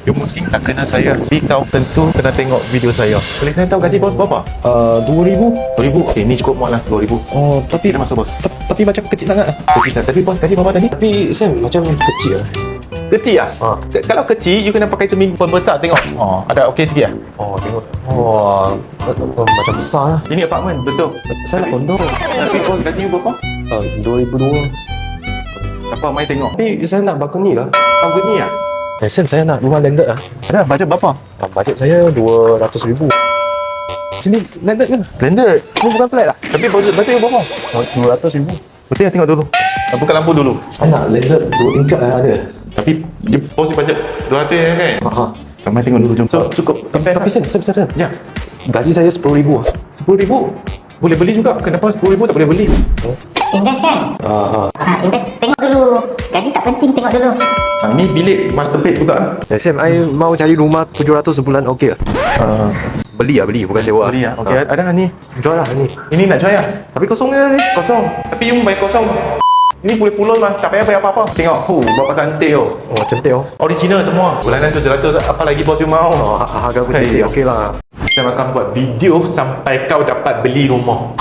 Yang penting tak kenal saya. Tapi kau tentu kena tengok video saya. Boleh saya tahu gaji bos berapa? 2,000. 2,000. Okay, ni cukup muat lah 2,000. Oh, tapi Sila masuk bos. tapi macam kecil sangat. Kecil sangat. Tapi bos gaji berapa tadi? Tapi Sam macam kecil lah. Kecil lah? Ha. Kalau kecil, you kena pakai cermin pembesar tengok. Oh, ada okey sikit lah. Oh, tengok. Wah, macam besar lah. Ini apartmen, betul. Saya nak kondo. Tapi bos gaji you berapa? 2,200. Apa, mai tengok. Tapi saya nak balkoni lah. Kau gini lah? Sam, saya nak rumah landed lah. Ada, bajet berapa? Bajet saya 200,000. Sini landed ke? Landed. Ini bukan flat lah. Tapi bajet you berapa? 200,000. Betul ya, tengok dulu. Buka lampu dulu. Saya nak landed 2 tingkat lah ada. Tapi dia bos you bajet 200 ya kan? Ha. Mai tengok dulu, jom. So, cukup. Tapi Sam. Ya. Gaji saya 10,000 lah. 10,000. Boleh beli juga. Kenapa 10,000 tak boleh beli? Invest kan? Invest. Tengok dulu. Gaji tak penting, tengok dulu. Ni bilik master bed juga. Ya Sam, I mau cari rumah 700 sebulan okey lah. Beli bukan sewa. Beli ya. Okey, ada ni. Jual lah ni. Ini nak jual ya? Tapi kosong ke ni? Kosong. Tapi you bayar kosong. Ini boleh full loan lah. Tak payah bayar apa-apa. Tengok. Berapa cantik oh. Oh, cantik oh. Original semua. Bulanan 700. Apa lagi bos you mau? Oh, harga pun cantik okey lah. Saya akan buat video sampai kau dapat beli rumah.